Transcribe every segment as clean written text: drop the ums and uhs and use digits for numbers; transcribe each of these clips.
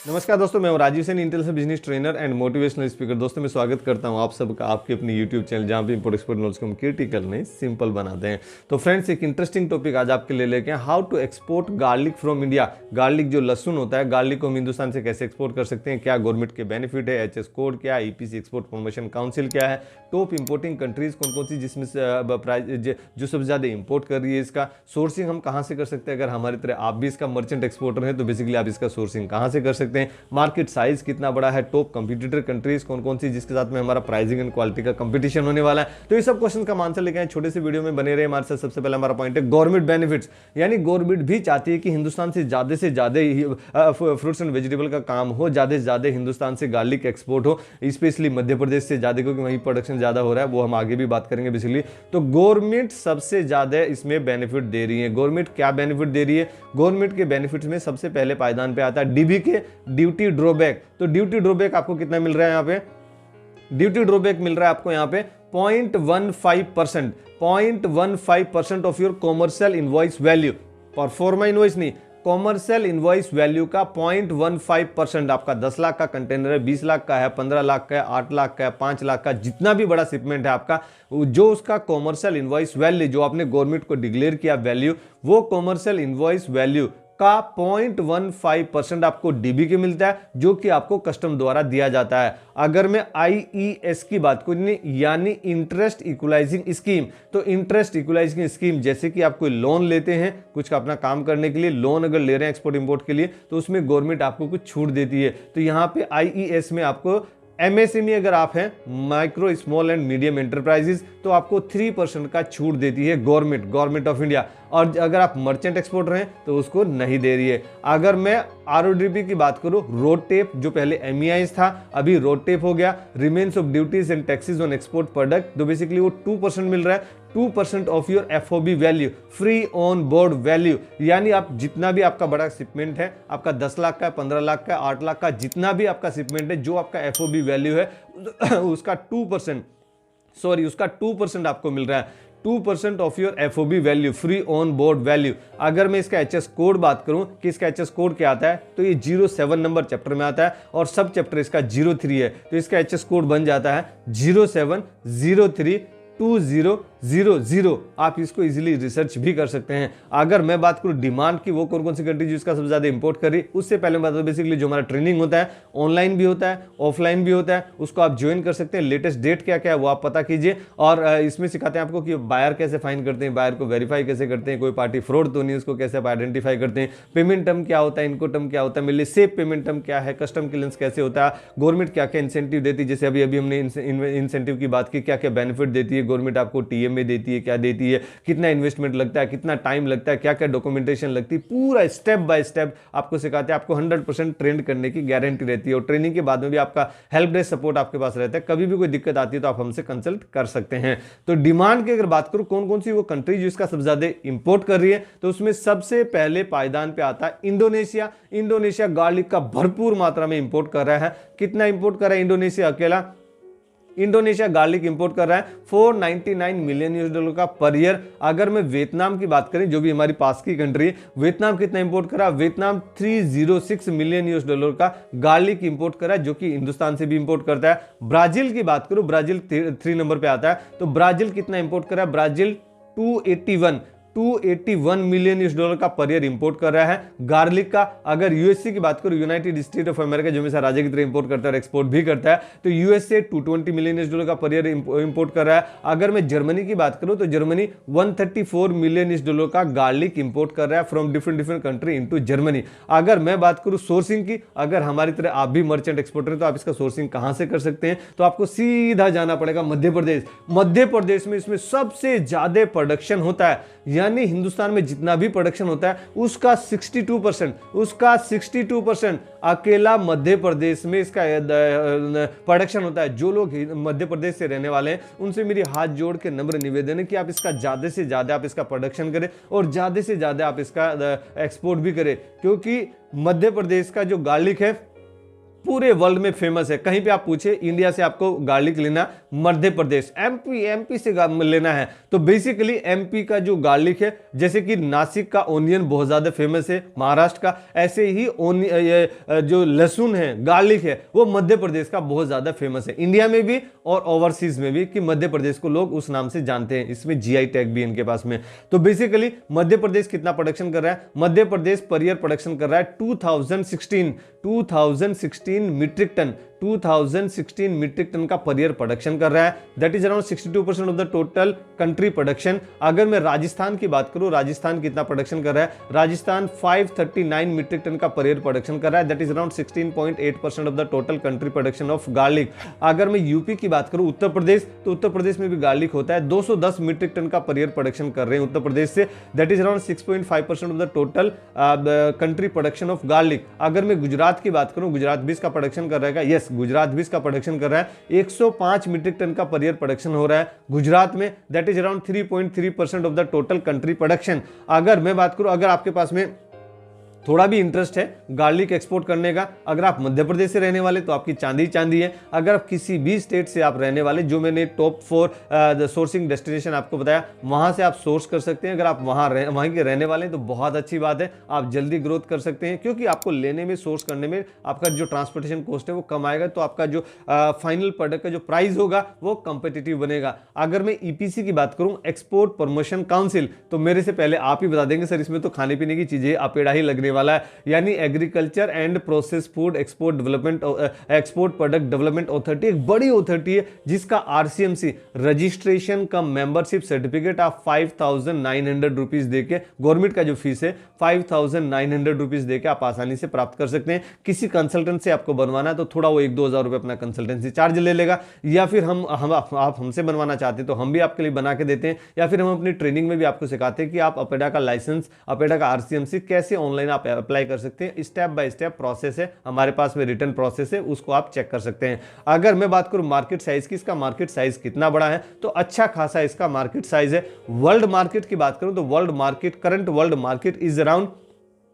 नमस्कार दोस्तों, मैं हूं राजीव सैनी, इंटेल से business trainer and motivational speaker. दोस्तों मैं स्वागत करता हूं आप सबका आपके अपने यूट्यूब चैनल, जहां पे इंपोर्ट एक्सपोर्ट नॉलेज को हम क्रिटिकल नहीं सिंपल बनाते हैं। तो फ्रेंड्स, एक इंटरेस्टिंग टॉपिक आज आपके लिए लेके हैं, how to export garlic from India. Garlic जो लहसुन होता है, गार्लिक को हम हिंदुस्तान से कैसे एक्सपोर्ट कर सकते हैं, क्या गवर्नमेंट के बेनिफिट है, एचएस कोड क्या है, ईपीसी एक्सपोर्ट प्रमोशन काउंसिल क्या है, टॉप इंपोर्टिंग कंट्रीज कौन कौन सी जिसमें जो सबसे ज़्यादा इंपोर्ट कर रही है, इसका सोर्सिंग हम कहाँ से कर सकते हैं। अगर हमारी तरह आप भी इसका मर्चेंट एक्सपोर्टर हैं तो बेसिकली आप इसका सोर्सिंग कहाँ से कर सकते हैं, मार्केट साइज कितना बड़ा है, टॉप कंपटीटर कंट्रीज कौन कौन सी जिसके साथ में हमारा प्राइसिंग एंड क्वालिटी का कंपटीशन होने वाला है। तो ये सब क्वेश्चन का आंसर लेके आए, छोटे से वीडियो में बने रहे हमारे साथ। सबसे पहले हमारा पॉइंट है गवर्नमेंट बेनिफिट्स, यानी गवर्नमेंट भी चाहती है कि हिंदुस्तान से ज्यादा फ्रूट्स एंड वेजिटेबल का काम हो, ज्यादा से ज्यादा हिंदुस्तान से गार्लिक एक्सपोर्ट हो, स्पेशली मध्य प्रदेश से ज्यादा, क्योंकि वहीं प्रोडक्शन ज्यादा हो रहा है, वो हम आगे भी बात करेंगे बेसिकली। तो गवर्नमेंट सबसे ज्यादा इसमें बेनिफिट दे रही है। गवर्नमेंट क्या बेनिफिट दे रही है? गवर्नमेंट के बेनिफिट्स में सबसे पहले पायदान पे आता है डीबी के ड्यूटी ड्रॉबैक। तो ड्यूटी ड्रॉबैक आपको कितना मिल रहा है यहाँ पे? ड्यूटी ड्रॉबैक मिल रहा है आपको यहाँ पे 0.15%, 0.15% of your commercial invoice value, proforma invoice नहीं, कॉमर्शियल इनवॉइस वैल्यू का 0.15%। आपका 10 लाख का कंटेनर है, 20 लाख का है, 15 लाख का है, 8 लाख का है, 5 लाख का, जितना भी बड़ा शिपमेंट है आपका, जो उसका कॉमर्शियल इनवॉइस वैल्यू जो आपने गवर्नमेंट को डिक्लेयर किया वैल्यू, वो कॉमर्शियल इनवॉइस वैल्यू का 0.15% आपको डीबी के मिलता है, जो कि आपको कस्टम द्वारा दिया जाता है। अगर मैं आईईएस की बात करूं, यानी इंटरेस्ट इक्वलाइजिंग स्कीम, तो इंटरेस्ट इक्वलाइजिंग स्कीम जैसे कि आप कोई लोन लेते हैं कुछ का अपना काम करने के लिए, लोन अगर ले रहे हैं एक्सपोर्ट इंपोर्ट के लिए, तो उसमें गवर्नमेंट आपको कुछ छूट देती है। तो यहां पे आईईएस में आपको एमएसएमई अगर आप हैं, micro small and medium enterprises, तो आपको 3% का छूट देती है गवर्नमेंट ऑफ इंडिया। और अगर आप मर्चेंट एक्सपोर्टर हैं तो उसको नहीं दे रही है। अगर मैं आरओडीपी की बात करूं, रोड टेप जो पहले एमईआईस था अभी रोड टेप हो गया, remains of duties and taxes on export product, तो बेसिकली वो 2% मिल रहा है, 2% of your FOB value, free on board value. यानी आप जितना भी आपका बड़ा शिपमेंट है, आपका 10 लाख का, 15 लाख का, 8 लाख का, जितना भी आपका शिपमेंट है, जो आपका एफओबी वैल्यू है उसका 2% आपको मिल रहा है। 2% of your FOB value, free on board value. अगर मैं इसका एचएस कोड बात करूं कि इसका एचएस कोड क्या आता है, तो ये 07 नंबर चैप्टर में आता है और सब चैप्टर इसका 03 है। तो इसका एचएस कोड बन जाता है 07032000। आप इसको इजीली रिसर्च भी कर सकते हैं। अगर मैं बात करूं डिमांड की, वो कौन कौन सी कंट्री जिसका सबसे ज्यादा इंपोर्ट कर रही है, उससे पहले मैं बता दूं बेसिकली जो हमारा ट्रेनिंग होता है, ऑनलाइन भी होता है, ऑफलाइन भी होता है, उसको आप ज्वाइन कर सकते हैं। लेटेस्ट डेट क्या क्या है वो आप पता कीजिए, और इसमें सिखाते हैं आपको कि बायर कैसे फाइंड करते हैं, बायर को वेरीफाई कैसे करते हैं, कोई पार्टी फ्रॉड तो नहीं, उसको कैसे आप आइडेंटिफाई करते हैं, पेमेंट टर्म क्या होता है, इनको टर्म क्या होता है, मेरे लिए सेफ पेमेंट टर्म क्या है, कस्टम क्लियरेंस कैसे होता है, गवर्नमेंट क्या क्या इंसेंटिव देती है, जैसे अभी हमने इंसेंटिव की बात की, क्या क्या बेनिफिट देती है गवर्नमेंट आपको, टीएमए देती है, क्या देती है, कितना इन्वेस्टमेंट लगता है, कितना टाइम लगता है, क्या क्या डॉक्यूमेंटेशन लगती है, पूरा स्टेप बाय स्टेप आपको सिखाते हैं। आपको 100% ट्रेंड करने की गारंटी रहती है, और ट्रेनिंग के बाद में भी आपका हेल्प डेस्क सपोर्ट आपके पास रहता है। कभी भी कोई दिक्कत आती है तो आप हमसे कंसल्ट कर सकते हैं। तो डिमांड की अगर बात करूं, कौन कौन सी वो कंट्री जो इसका सबसे ज्यादा इंपोर्ट कर रही है, तो उसमें सबसे पहले पायदान पे आता है इंडोनेशिया। इंडोनेशिया गार्लिक का भरपूर मात्रा में इंपोर्ट कर रहा है। कितना इंपोर्ट कर रहा है इंडोनेशिया? अकेला इंडोनेशिया गार्लिक इंपोर्ट कर रहा है $499 मिलियन का पर ईयर। अगर मैं वियतनाम की बात करें, जो भी हमारी पास की कंट्री है, वियतनाम कितना इंपोर्ट कर रहा है? वियतनाम $306 मिलियन का गार्लिक इंपोर्ट कर रहा है, जो कि हिंदुस्तान से भी इंपोर्ट करता है। ब्राजील की बात करूं, ब्राजील 3 नंबर पे आता है, तो ब्राजील कितना इंपोर्ट कर रहा है? ब्राजील 281 मिलियन का पर ईयर इंपोर्ट कर रहा है गार्लिक का। अगर यूएसए की बात करूं, यूनाइटेड स्टेट ऑफ अमेरिका, जो हमेशा राजा की तरह इंपोर्ट करता है और एक्सपोर्ट भी करता है, तो यूएसए 220 मिलियन का पर ईयर इंपोर्ट कर रहा है। अगर मैं जर्मनी की बात करूं, तो जर्मनी 134 मिलियन का गार्लिक इंपोर्ट कर रहा है from different country into Germany. अगर मैं बात करूं सोर्सिंग की, अगर हमारी तरह आप भी मर्चेंट एक्सपोर्टर हैं, तो आप इसका सोर्सिंग कहां से कर सकते हैं? तो आपको सीधा जाना पड़ेगा मध्य प्रदेश। मध्य प्रदेश में इसमें सबसे ज्यादा प्रोडक्शन होता है, यानी हिंदुस्तान में जितना भी प्रोडक्शन होता है उसका 62% अकेला मध्य प्रदेश में इसका प्रोडक्शन होता है। जो लोग मध्य प्रदेश से रहने वाले हैं, उनसे मेरी हाथ जोड़ के नम्र निवेदन है कि आप इसका ज्यादा से ज्यादा आप इसका प्रोडक्शन करें और ज्यादा से ज्यादा आप इसका एक्सपोर्ट भी करें, क्योंकि मध्य प्रदेश का जो गार्लिक है पूरे वर्ल्ड में फेमस है। कहीं पे आप पूछे इंडिया से आपको गार्लिक लेना, मध्य प्रदेश, एमपी से लेना है तो बेसिकली एमपी का जो गार्लिक है, जैसे कि नासिक का ओनियन बहुत ज्यादा फेमस है, महाराष्ट्र का, ऐसे ही जो लहसुन है, गार्लिक है, वो मध्य प्रदेश का बहुत ज्यादा फेमस है, इंडिया में भी और ओवरसीज में भी, कि मध्य प्रदेश को लोग उस नाम से जानते हैं। इसमें जीआई टैग भी इनके पास में। तो बेसिकली मध्य प्रदेश कितना प्रोडक्शन कर रहा है? Madhya Pradesh per year production कर रहा है 2016 मीट्रिक टन, 2016 मीट्रिक टन का पर ईयर प्रोडक्शन कर रहा है। That is around 62% of the total country production. अगर मैं राजस्थान की बात करूं, राजस्थान कितना प्रोडक्शन कर रहा है? राजस्थान 539 मीट्रिक टन का पर ईयर प्रोडक्शन कर रहा है। That is around 16.8% of the total country production of garlic. अगर मैं यूपी की बात करूं, उत्तर प्रदेश, तो उत्तर प्रदेश में भी गार्लिक होता है, 210 मीट्रिक टन का पर ईयर प्रोडक्शन कर रहे हैं उत्तर प्रदेश से। That is around 6.5% of the total country production of garlic. अगर मैं गुजरात की बात करूं, गुजरात भी इसका प्रोडक्शन कर रहेगा, यस, गुजरात भी इसका प्रोडक्शन कर रहा है, 105 मीट्रिक टन का पर ईयर प्रोडक्शन हो रहा है गुजरात में। That is around 3.3% of the total country production. अगर मैं बात करूं, अगर आपके पास में थोड़ा भी इंटरेस्ट है गार्लिक एक्सपोर्ट करने का, अगर आप मध्य प्रदेश से रहने वाले तो आपकी चांदी चांदी है। अगर आप किसी भी स्टेट से आप रहने वाले, जो मैंने टॉप 4 सोर्सिंग डेस्टिनेशन आपको बताया, वहां से आप सोर्स कर सकते हैं। अगर आप वहीं के रहने वाले हैं तो बहुत अच्छी बात है, आप जल्दी ग्रोथ कर सकते हैं, क्योंकि आपको लेने में, सोर्स करने में आपका जो ट्रांसपोर्टेशन कॉस्ट है वो कम आएगा, तो आपका जो फाइनल प्रोडक्ट का जो प्राइस होगा वो कंपेटिटिव बनेगा। अगर मैं ईपीसी की बात करूं, एक्सपोर्ट प्रमोशन काउंसिल, तो मेरे से पहले आप ही बता देंगे सर इसमें तो खाने पीने की चीजें अपेड़ा ही लगने वाला है, यानी agriculture and process food export development, export product development authority, एक बड़ी अथॉरिटी है जिसका आरसीएमसी रजिस्ट्रेशन का मेंबरशिप सर्टिफिकेट आप 5,900 रुपीज देके, गवर्नमेंट का जो फीस है 5,900 रुपीज देके आप आसानी से प्राप्त कर सकते हैं। किसी कंसल्टेंट से आपको बनवाना है तो थोड़ा वो 1-2 हज़ार रुपए अपना कंसल्टेंसी चार्ज ले लेगा, या फिर आप हमसे बनवाना चाहते हैं तो हम भी आपके लिए बना के देते हैं, या फिर हम अपनी ट्रेनिंग में भी आपको सिखाते हैं कि आप अपेडा का लाइसेंस, अपेडा का आरसीएमसी कैसे ऑनलाइन आप अप्लाई कर सकते हैं। स्टेप बाय स्टेप प्रोसेस है, हमारे पास में रिटर्न प्रोसेस है, उसको आप चेक कर सकते हैं। अगर मैं बात करूं मार्केट साइज की, इसका मार्केट साइज कितना बड़ा है, तो अच्छा खासा इसका मार्केट साइज है। वर्ल्ड मार्केट की बात करूं तो world market, current world market is around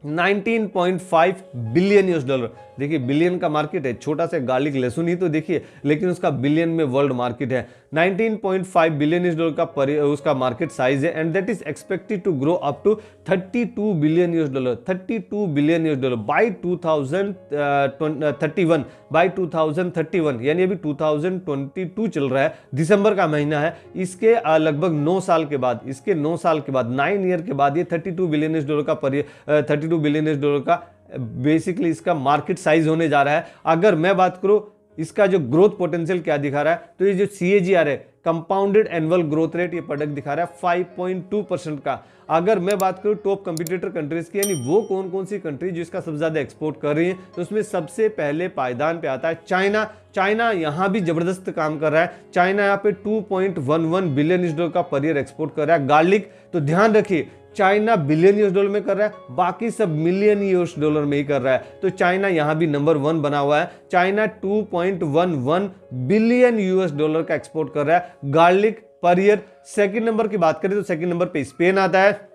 19.5 billion US dollar. देखिए बिलियन का मार्केट है, छोटा सा गार्लिक लहसुन ही तो देखिए, लेकिन उसका बिलियन में वर्ल्ड मार्केट है। 19.5 बिलियन यूएस डॉलर का उसका मार्केट साइज है, and that is expected to grow up to 32 billion US dollar, 32 billion US dollar by 2031, by 2031, यानी अभी 2022 चल रहा है, दिसंबर का महीना है। इसके लगभग 9 साल के बाद, इसके 9 साल के बाद, 9 ईयर के बाद ये 32 बिलियन यूएस डॉलर का 32 बिलियन यूएस डॉलर का बेसिकली इसका मार्केट साइज होने जा रहा है। अगर मैं बात करूं इसका जो ग्रोथ पोटेंशियल क्या दिखा रहा है, तो ये जो CAGR है, कंपाउंडेड एनुअल ग्रोथ रेट, ये प्रोडक्ट दिखा रहा है 5.2% का। अगर मैं बात करूं टॉप कंपटीटर कंट्रीज की, यानी वो कौन कौन सी कंट्री जो इसका सबसे ज्यादा एक्सपोर्ट कर रही है, तो उसमें सबसे पहले पायदान पे आता है चाइना। चाइना यहां भी जबरदस्त काम कर रहा है। चाइना यहाँ पे 2.11 बिलियन यूएस डॉलर का पर ईयर एक्सपोर्ट कर रहा है गार्लिक। तो ध्यान रखिए, चाइना बिलियन यूएस डॉलर में कर रहा है, बाकी सब मिलियन यूएस डॉलर में ही कर रहा है। तो चाइना यहां भी नंबर 1 बना हुआ है। चाइना 2.11 बिलियन यूएस डॉलर का एक्सपोर्ट कर रहा है garlic per year. Second number की बात करें तो सेकंड नंबर पे स्पेन आता है।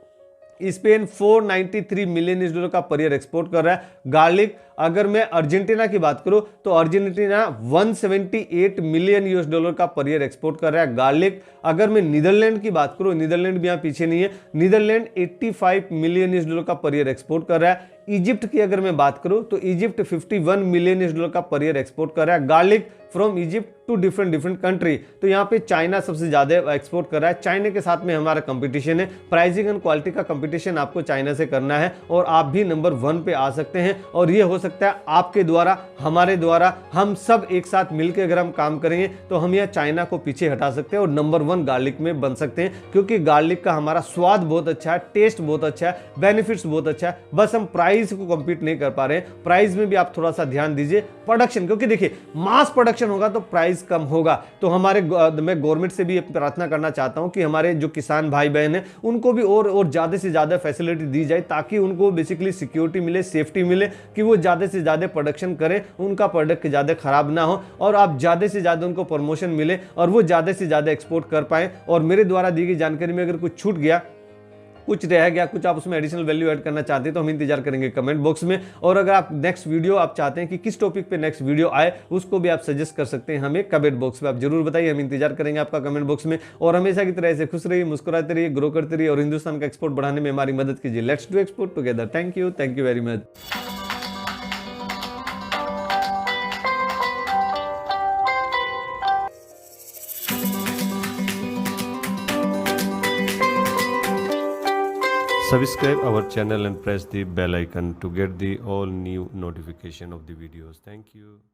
स्पेन 493 मिलियन यूएस डॉलर का पर ईयर एक्सपोर्ट कर रहा है गार्लिक। अगर मैं अर्जेंटीना की बात करूं तो अर्जेंटीना 178 मिलियन यूएस डॉलर का पर ईयर एक्सपोर्ट कर रहा है गार्लिक। अगर मैं नीदरलैंड की बात करूं, नीदरलैंड भी यहां पीछे नहीं है, नीदरलैंड 85 मिलियन यूएस डॉलर का पर ईयर एक्सपोर्ट कर रहा है। इजिप्ट की अगर मैं बात करूं तो इजिप्ट 51 मिलियन यूएस डॉलर का पर ईयर एक्सपोर्ट कर रहा है garlic from Egypt to different country. तो यहाँ पे चाइना सबसे ज्यादा एक्सपोर्ट कर रहा है। चाइना के साथ में हमारा कंपटीशन है, प्राइसिंग एंड क्वालिटी का कंपटीशन आपको चाइना से करना है, और आप भी नंबर 1 पे आ सकते हैं। और ये हो सकता है आपके द्वारा, हमारे द्वारा, हम सब एक साथ मिलकर अगर हम काम करेंगे तो हम यह चाइना को पीछे हटा सकते हैं और नंबर 1 गार्लिक में बन सकते हैं, क्योंकि गार्लिक का हमारा स्वाद बहुत अच्छा है, टेस्ट बहुत अच्छा है, बेनिफिट्स बहुत अच्छा है। बस हम प्राइस को कंपीट नहीं कर पा रहे हैं। प्राइस में भी आप थोड़ा सा ध्यान दीजिए। प्रोडक्शन, क्योंकि देखिए मास प्रोडक्शन होगा तो प्राइस कम होगा। तो हमारे मैं गवर्नमेंट से भी प्रार्थना करना चाहता हूं कि हमारे जो किसान भाई बहन हैं उनको भी और ज्यादा से ज्यादा फैसिलिटी दी जाए, ताकि उनको बेसिकली सिक्योरिटी मिले, सेफ्टी मिले, कि वो ज्यादा से ज्यादा प्रोडक्शन करें, उनका प्रोडक्ट ज्यादा खराब ना हो, और आप ज्यादा से ज्यादा उनको प्रमोशन मिले और वो ज्यादा से ज्यादा एक्सपोर्ट कर पाए। और मेरे द्वारा दी गई जानकारी में अगर कुछ छूट गया कुछ रह गया, कुछ आप उसमें एडिशनल वैल्यू ऐड करना चाहते हैं तो हम इंतजार करेंगे कमेंट बॉक्स में। और अगर आप नेक्स्ट वीडियो आप चाहते हैं कि किस टॉपिक पे नेक्स्ट वीडियो आए, उसको भी आप सजेस्ट कर सकते हैं हमें कमेंट बॉक्स में। आप जरूर बताइए, हम इंतजार करेंगे आपका कमेंट बॉक्स में। और हमेशा की तरह ऐसे खुश रहिए, मुस्कुराते रहिए, ग्रो करते रहिए और हिंदुस्तान का एक्सपोर्ट बढ़ाने में हमारी मदद कीजिए। Let's do export together. Thank you very much. Subscribe our channel and press the bell icon to get the all new notification of the videos. Thank you.